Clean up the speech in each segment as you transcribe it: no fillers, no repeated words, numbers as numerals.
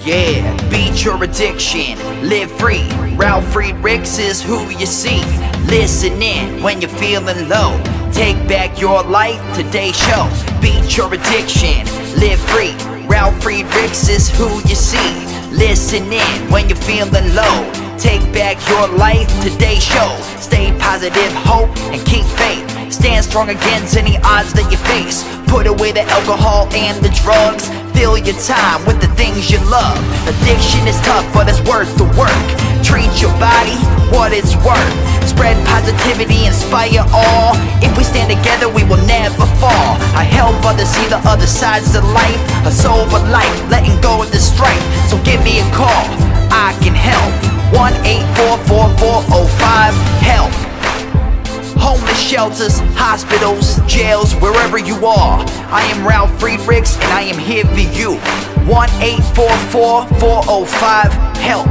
Yeah, beat your addiction, live free. Ralf Friedrichs is who you see. Listen in when you're feeling low. Take back your life, today's show. Beat your addiction, live free. Ralf Friedrichs is who you see. Listen in when you're feeling low. Take back your life, today's show. Stay positive, hope, and keep faith. Stand strong against any odds that you face. Put away the alcohol and the drugs. Fill your time with the things you love. Addiction is tough, but it's worth the work. Treat your body what it's worth. Spread positivity, inspire all. If we stand together, we will never fall. I help others see the other sides of life. A sober life, letting go of the strife. So give me a call, I can help. 1-844-4405-HELP. Homeless shelters, hospitals, jails, wherever you are. I am Ralf Friedrichs and I am here for you. 1-844-405-HELP.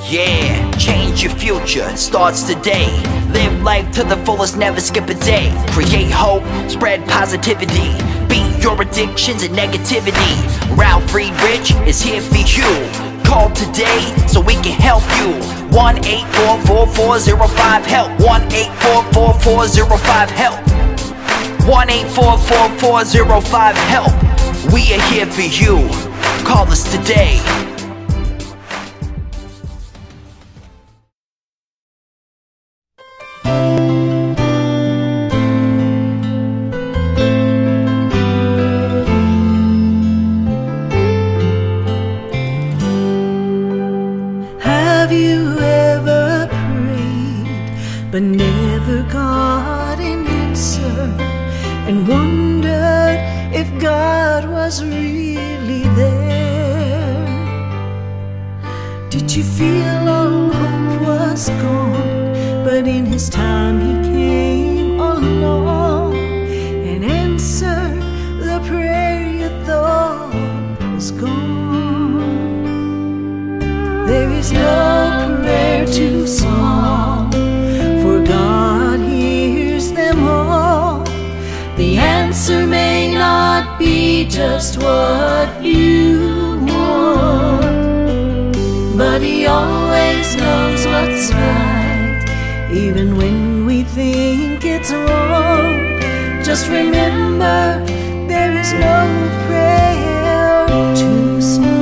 Yeah, change your future, it starts today. Live life to the fullest, never skip a day. Create hope, spread positivity. Beat your addictions and negativity. Ralf Friedrichs is here for you. Call today so we can help you. 1-844-405-HELP. 1-844-405-HELP. 1-844-405-HELP. We are here for you. Call us today. Have you ever prayed but never got an answer, and wondered if God was really there? Did you feel all hope was gone, but in His time He came along and answered the prayer you thought was gone? There is no prayer too small, for God hears them all. The answer may not be just what you want, but He always knows what's right, even when we think it's wrong. Just remember, there is no prayer too small.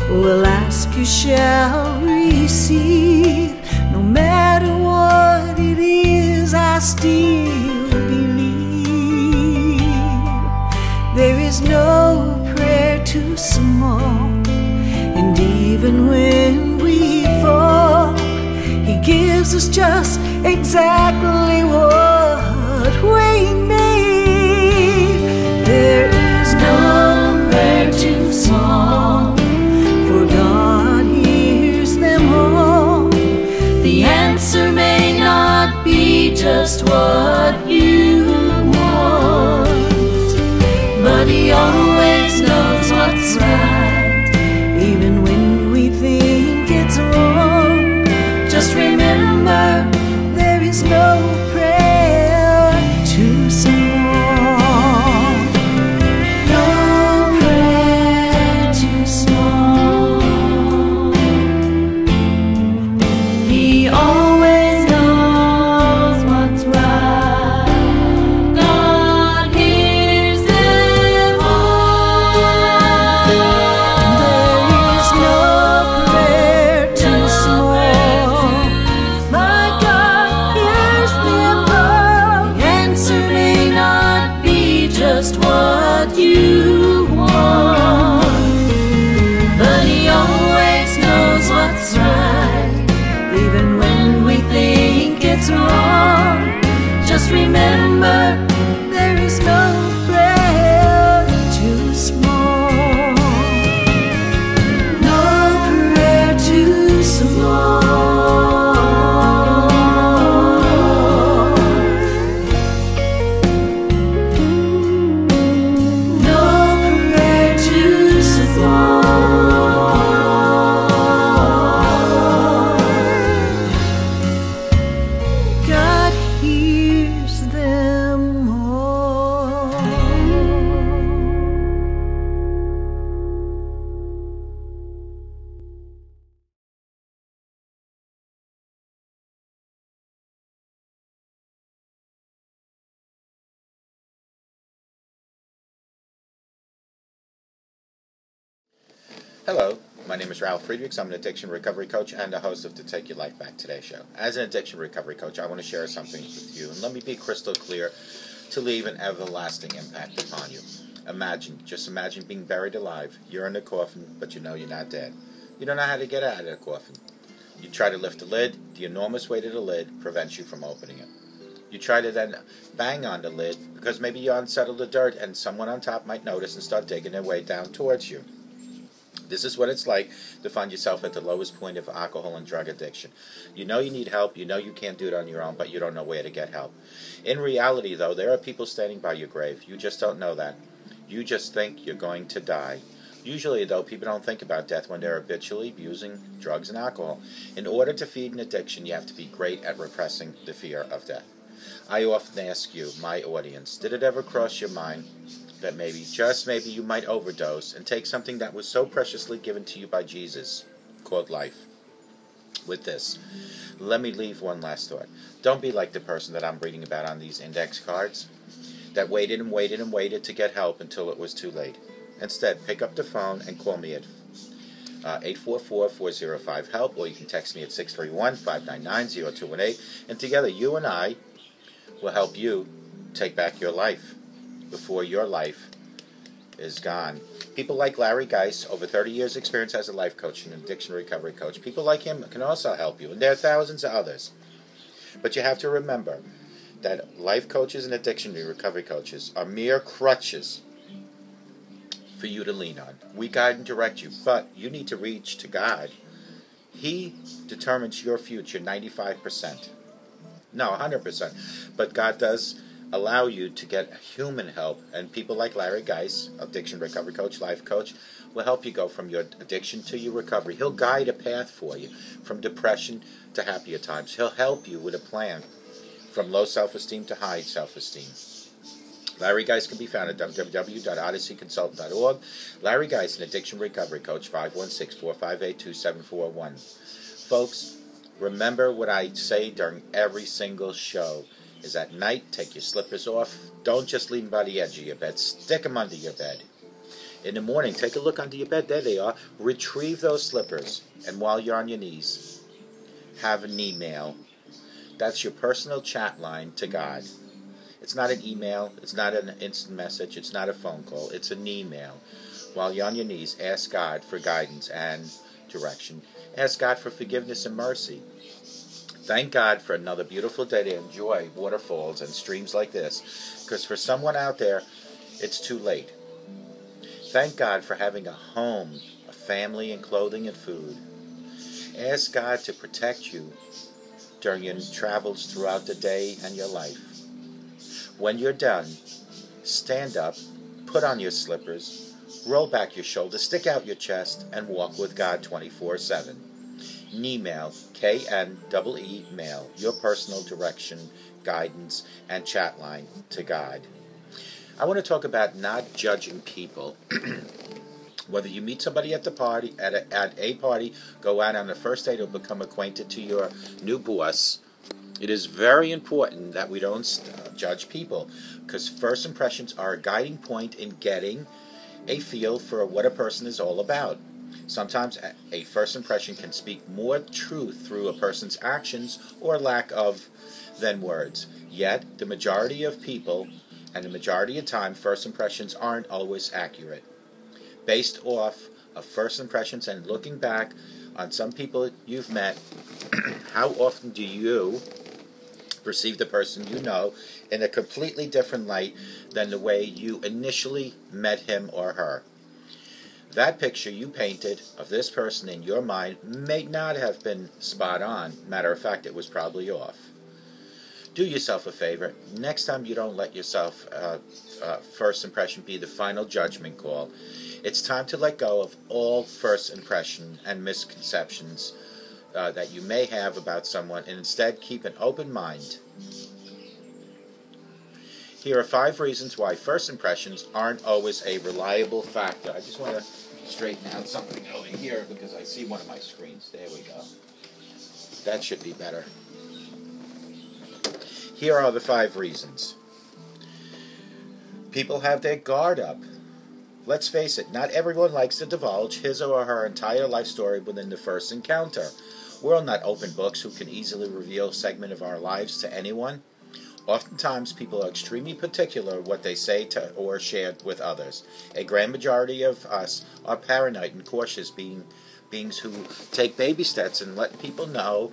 Will ask, you shall receive. No matter what it is, I still believe. There is no prayer too small, and even when we fall, He gives us just exactly what we need. There is no prayer too small, God hears them all. The answer may not be just what you want, but He always knows what's right, even when we think it's wrong. Just remember, there is no prayer too small. Just what you want, but He always knows what's right, even when we think it's wrong. Just remember, there is no prayer too small. No prayer too small. Hello, my name is Ralf Friedrichs. I'm an addiction recovery coach and the host of the Take Your Life Back Today show. As an addiction recovery coach, I want to share something with you, and let me be crystal clear, to leave an everlasting impact upon you. Just imagine being buried alive. You're in the coffin, but you know you're not dead. You don't know how to get out of the coffin. You try to lift the lid. The enormous weight of the lid prevents you from opening it. You try to then bang on the lid because maybe you unsettle the dirt and someone on top might notice and start digging their way down towards you. This is what it's like to find yourself at the lowest point of alcohol and drug addiction. You know you need help, you know you can't do it on your own, but you don't know where to get help. In reality, though, there are people standing by your grave. You just don't know that. You just think you're going to die. Usually, though, people don't think about death when they're habitually abusing drugs and alcohol. In order to feed an addiction, you have to be great at repressing the fear of death. I often ask you, my audience, did it ever cross your mind that maybe, just maybe, you might overdose and take something that was so preciously given to you by Jesus, called life? With this, let me leave one last thought. Don't be like the person that I'm reading about on these index cards that waited and waited and waited to get help until it was too late. Instead, pick up the phone and call me at 844-405-HELP, or you can text me at 631-599-0218, and together you and I will help you take back your life before your life is gone. People like Larry Geis, over 30 years experience as a life coach and addiction recovery coach, people like him can also help you, and there are thousands of others. But you have to remember that life coaches and addiction recovery coaches are mere crutches for you to lean on. We guide and direct you, but you need to reach to God. He determines your future 95%. No, 100%. But God does allow you to get human help, and people like Larry Geis, addiction recovery coach, life coach, will help you go from your addiction to your recovery. He'll guide a path for you from depression to happier times. He'll help you with a plan from low self-esteem to high self-esteem. Larry Geis can be found at www.odysseyconsultant.org. Larry Geis, an addiction recovery coach, 516-458-2741. Folks, remember what I say during every single show is at night, take your slippers off. Don't just leave them by the edge of your bed. Stick them under your bed. In the morning, take a look under your bed. There they are. Retrieve those slippers. And while you're on your knees, have an email. That's your personal chat line to God. It's not an email. It's not an instant message. It's not a phone call. It's an email. While you're on your knees, ask God for guidance and direction. Ask God for forgiveness and mercy. Thank God for another beautiful day to enjoy waterfalls and streams like this, because for someone out there, it's too late. Thank God for having a home, a family, and clothing and food. Ask God to protect you during your travels throughout the day and your life. When you're done, stand up, put on your slippers, roll back your shoulders, stick out your chest, and walk with God 24/7. Email, KNEE mail, your personal direction, guidance, and chat line to God. I want to talk about not judging people. Whether you meet somebody at the party, at a party, go out on the first date, or become acquainted to your new boss, it is very important that we don't judge people, because first impressions are a guiding point in getting a feel for what a person is all about. Sometimes a first impression can speak more truth through a person's actions or lack of than words. Yet, the majority of people and the majority of time, first impressions aren't always accurate. Based off of first impressions and looking back on some people you've met, how often do you perceive the person you know in a completely different light than the way you initially met him or her? That picture you painted of this person in your mind may not have been spot on. Matter of fact, it was probably off. Do yourself a favor. Next time, you don't let yourself first impression be the final judgment call. It's time to let go of all first impression and misconceptions that you may have about someone, and instead keep an open mind. Here are 5 reasons why first impressions aren't always a reliable factor. I just want to straighten out something over here because I see one of my screens. There we go. That should be better. Here are the 5 reasons. People have their guard up. Let's face it, not everyone likes to divulge his or her entire life story within the first encounter. We're all not open books who can easily reveal a segment of our lives to anyone. Oftentimes, people are extremely particular what they say to or share with others. A grand majority of us are paranoid and cautious beings who take baby steps and let people know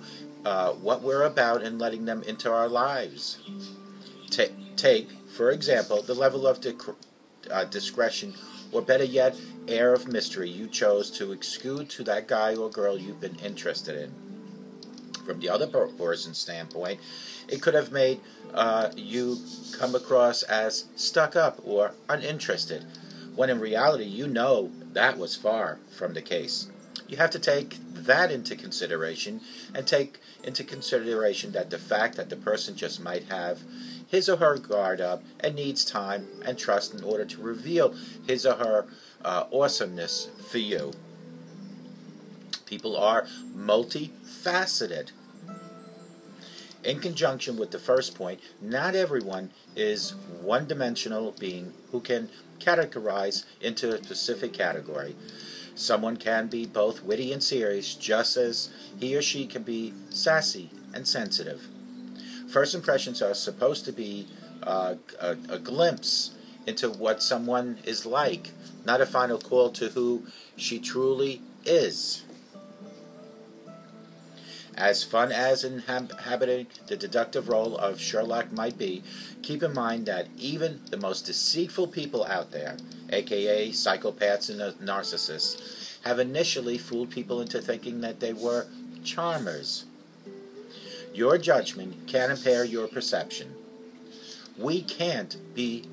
what we're about and letting them into our lives. Take, for example, the level of discretion or better yet, air of mystery you chose to exude to that guy or girl you've been interested in. From the other person's standpoint, it could have made you come across as stuck up or uninterested, when in reality you know that was far from the case. You have to take that into consideration, and take into consideration that the fact that the person just might have his or her guard up and needs time and trust in order to reveal his or her awesomeness for you. People are multifaceted. In conjunction with the first point, not everyone is one-dimensional being who can categorize into a specific category. Someone can be both witty and serious, just as he or she can be sassy and sensitive. First impressions are supposed to be a glimpse into what someone is like, not a final call to who she truly is. As fun as inhabiting the deductive role of Sherlock might be, keep in mind that even the most deceitful people out there, aka psychopaths and narcissists, have initially fooled people into thinking that they were charmers. Your judgment can impair your perception. We can't be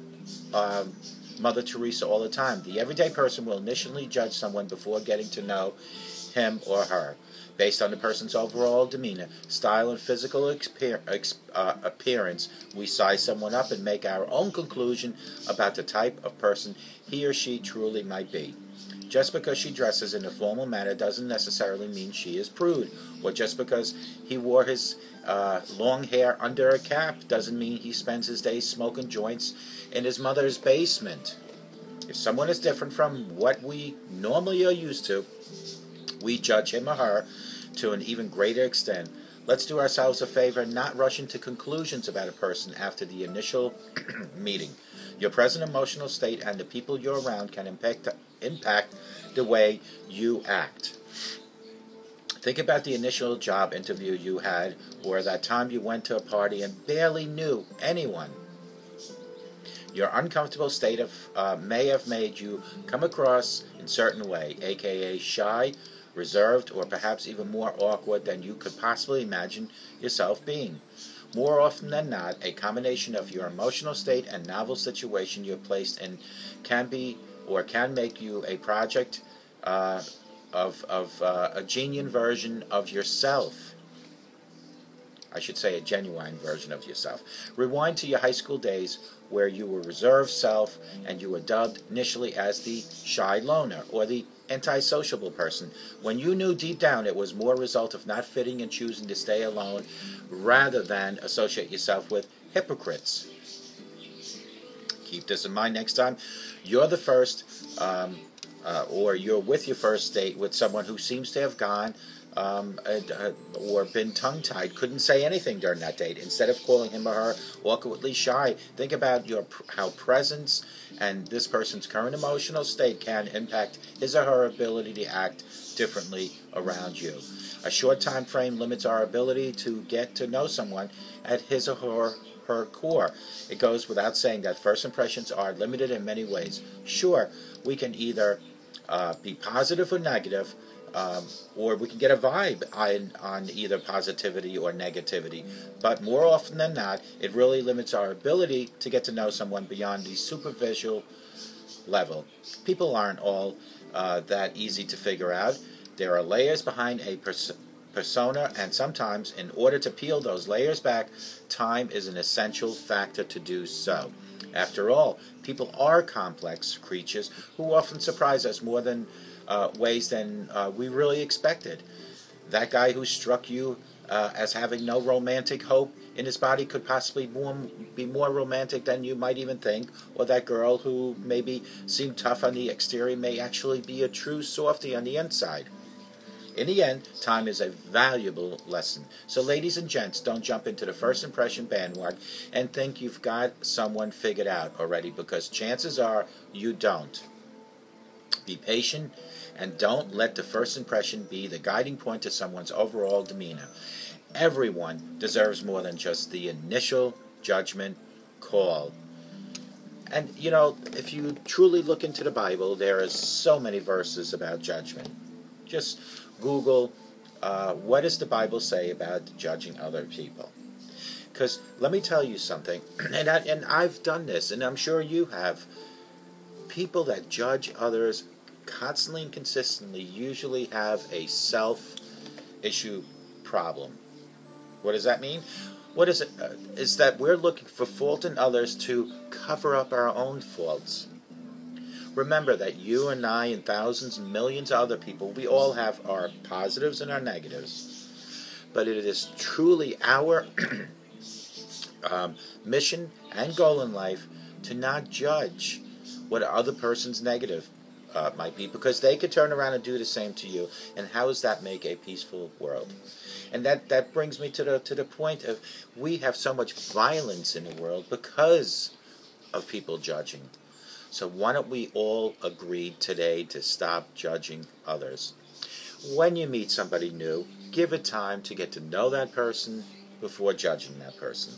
Mother Teresa all the time. The everyday person will initially judge someone before getting to know him or her. Based on the person's overall demeanor, style, and physical appearance, we size someone up and make our own conclusion about the type of person he or she truly might be. Just because she dresses in a formal manner doesn't necessarily mean she is prude, or just because he wore his long hair under a cap doesn't mean he spends his days smoking joints in his mother's basement. If someone is different from what we normally are used to, we judge him or her to an even greater extent. Let's do ourselves a favor and not rush into conclusions about a person after the initial meeting. Your present emotional state and the people you're around can impact the way you act. Think about the initial job interview you had, or that time you went to a party and barely knew anyone. Your uncomfortable state may have made you come across in a certain way, aka shy, reserved, or perhaps even more awkward than you could possibly imagine yourself being. More often than not, a combination of your emotional state and novel situation you're placed in can make you a project of a genuine version of yourself. I should say a genuine version of yourself. Rewind to your high school days where you were reserved self and you were dubbed initially as the shy loner or the antisociable person, when you knew deep down it was more a result of not fitting and choosing to stay alone rather than associate yourself with hypocrites. Keep this in mind next time you're the first or you're with your first date with someone who seems to have gone or been tongue-tied, couldn't say anything during that date. Instead of calling him or her awkwardly shy, think about how presence and this person's current emotional state can impact his or her ability to act differently around you. A short time frame limits our ability to get to know someone at his or her core. It goes without saying that first impressions are limited in many ways. Sure, we can either be positive or negative, or we can get a vibe on either positivity or negativity. But more often than not, it really limits our ability to get to know someone beyond the superficial level. People aren't all that easy to figure out. There are layers behind a persona, and sometimes, in order to peel those layers back, time is an essential factor to do so. After all, people are complex creatures who often surprise us more than ways than we really expected. That guy who struck you as having no romantic hope in his body could possibly be more romantic than you might even think, or that girl who maybe seemed tough on the exterior may actually be a true softie on the inside. In the end, time is a valuable lesson. So ladies and gents, don't jump into the first impression bandwagon and think you've got someone figured out already, because chances are you don't. Be patient and don't let the first impression be the guiding point to someone's overall demeanor. Everyone deserves more than just the initial judgment call. And, you know, if you truly look into the Bible, there are so many verses about judgment. Just Google, what does the Bible say about judging other people? Because let me tell you something, and I've done this, and I'm sure you have. People that judge others constantly and consistently usually have a self-issue problem. What does that mean? What is it? Is that we're looking for fault in others to cover up our own faults. Remember that you and I and thousands and millions of other people, we all have our positives and our negatives. But it is truly our mission and goal in life to not judge what other person's negative might be, because they could turn around and do the same to you. And how does that make a peaceful world? And that brings me to the point of, we have so much violence in the world because of people judging. So why don't we all agree today to stop judging others? When you meet somebody new, give it time to get to know that person before judging that person.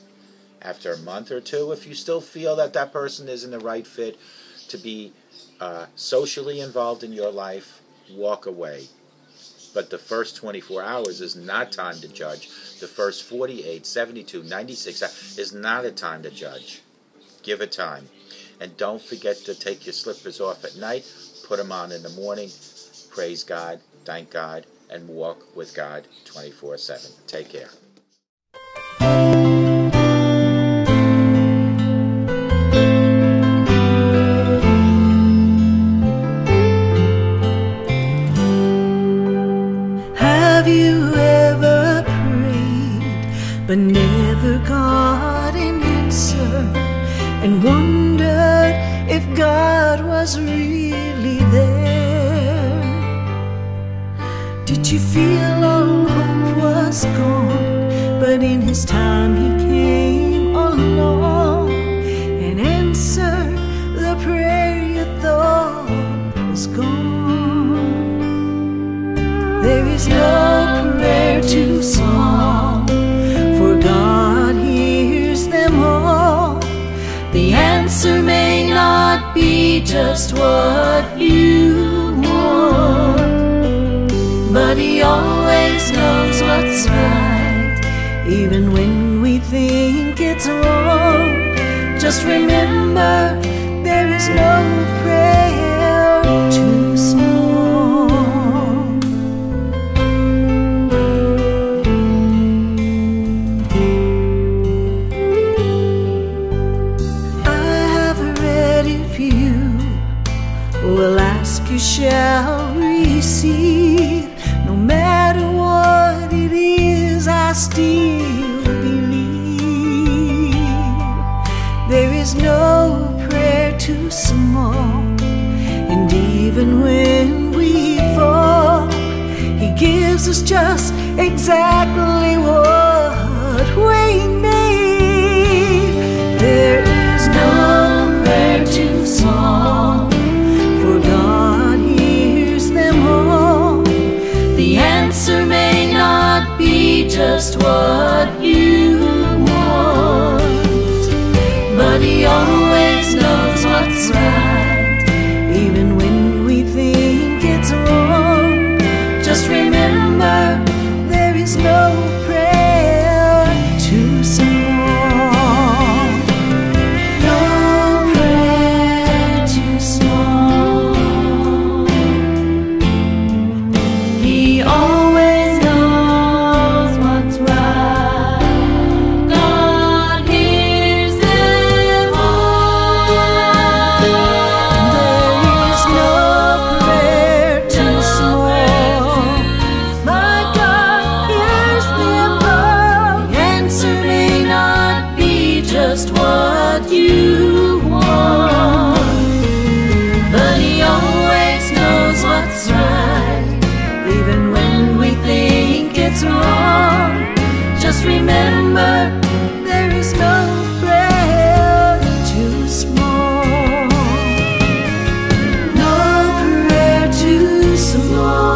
After a month or two, if you still feel that that person isn't the right fit to be socially involved in your life, walk away. But the first 24 hours is not time to judge. The first 48, 72, 96 hours is not a time to judge. Give it time. And don't forget to take your slippers off at night, put them on in the morning, praise God, thank God, and walk with God 24/7. Take care. Have you ever prayed but never got an answer, and wondered if God was really there? Did you feel all hope was gone, but in His time He came along and answered the prayer you thought was gone? There is no prayer too small, for God hears them all. The answer may not be just what you want, but He always knows what's right, even when we think it's wrong. Just remember, there is no prayer too small. Will ask, you shall receive. No matter what it is, I still believe. There is no prayer too small, and even when we fall, He gives us just exactly what we need. There is no prayer too small, for God hears them all. The answer may not be just what you want, but He always knows what's right, even when we think it's wrong. Just remember, there is no prayer too small. No prayer too small. He always knows what's right. God hears them all. There is no prayer too small. My God hears them all. The answer may not be just what you want, but He always knows what's right, even when we think it's wrong. Just remember, there is no prayer too small. No prayer too small.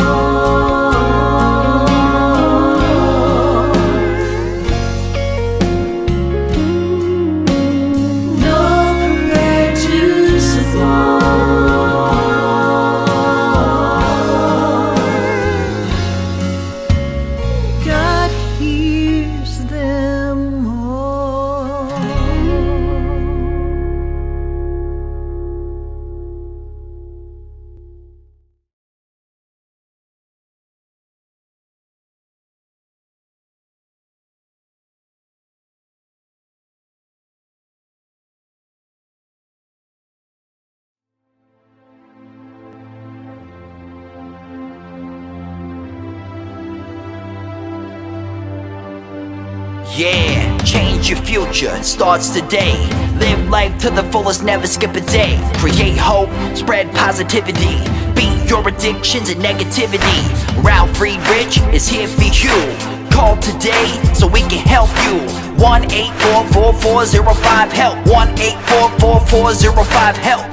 No prayer too change your future, it starts today. Live life to the fullest, never skip a day. Create hope, spread positivity. Beat your addictions and negativity. Ralf Friedrichs is here for you. Call today so we can help you. 1-844-405-HELP. 1-844-405-HELP.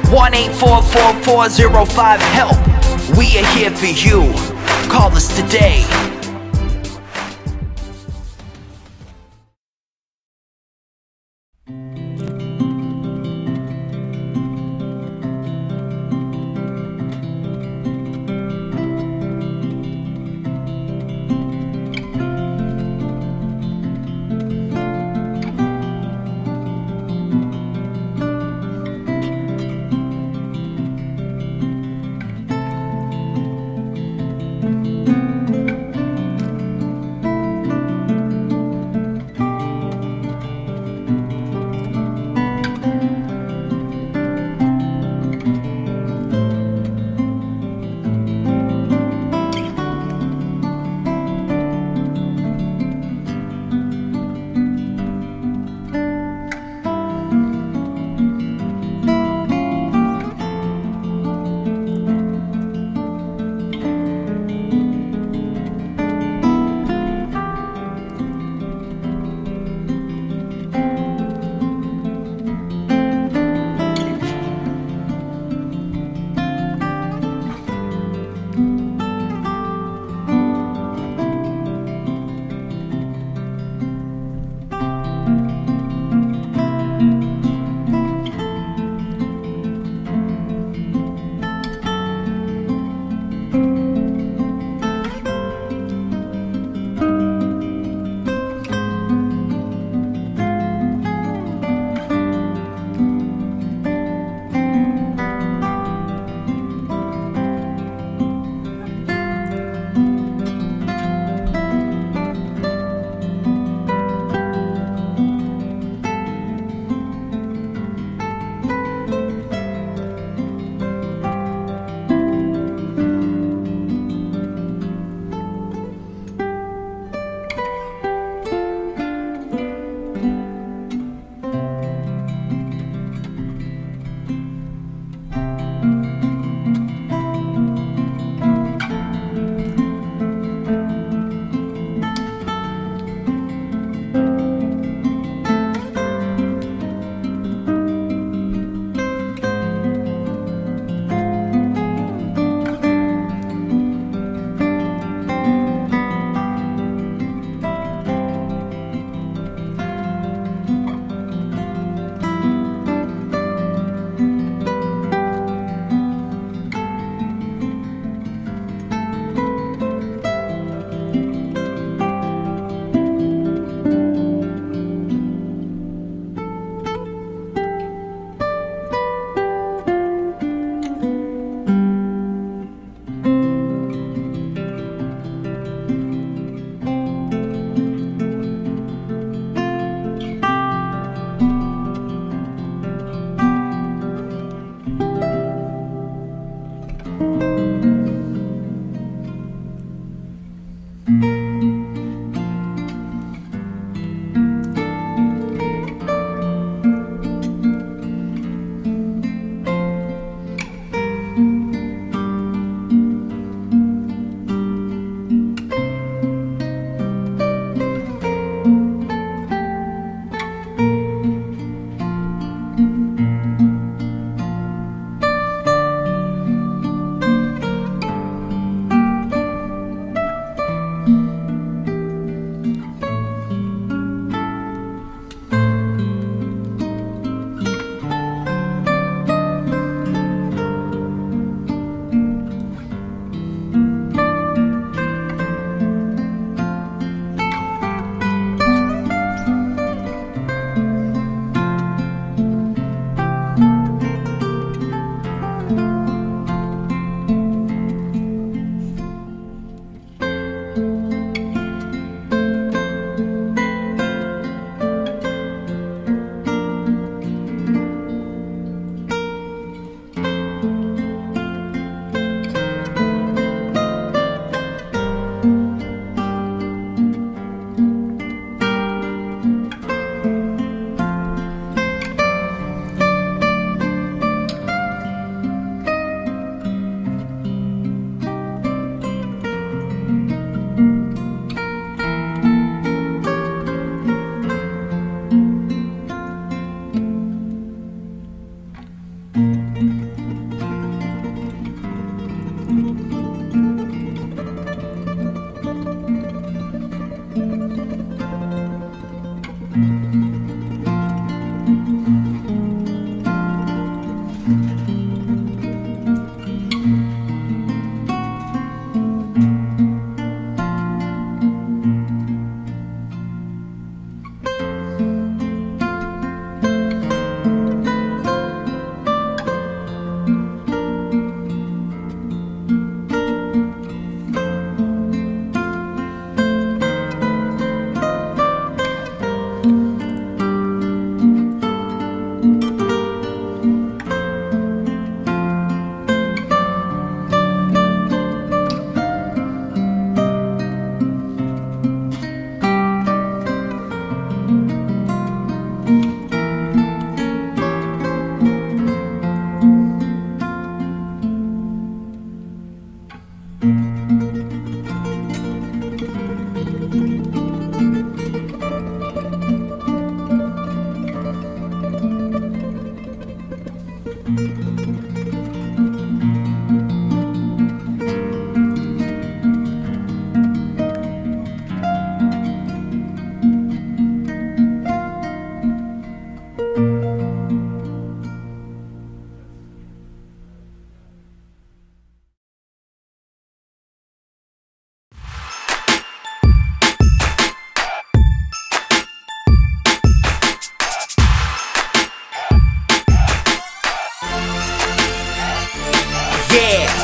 1-844-405-HELP. We are here for you. Call us today.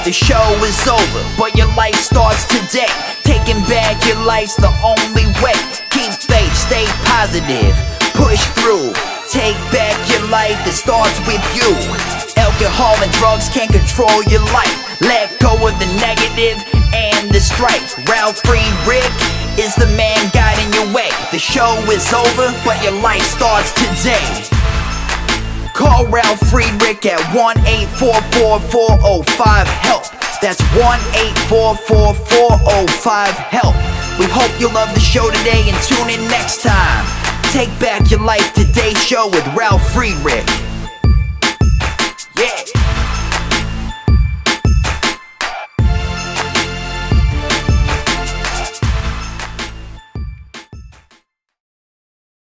The show is over, but your life starts today. Taking back your life's the only way. Keep faith, stay positive, push through. Take back your life, it starts with you. Alcohol and drugs can't control your life. Let go of the negative and the strife. Ralf Friedrichs is the man guiding your way. The show is over, but your life starts today. Call Ralf Friedrichs at 1-844-405-HELP. That's 1-844-405-HELP. We hope you love the show today and tune in next time. Take back your life today show with Ralf Friedrichs.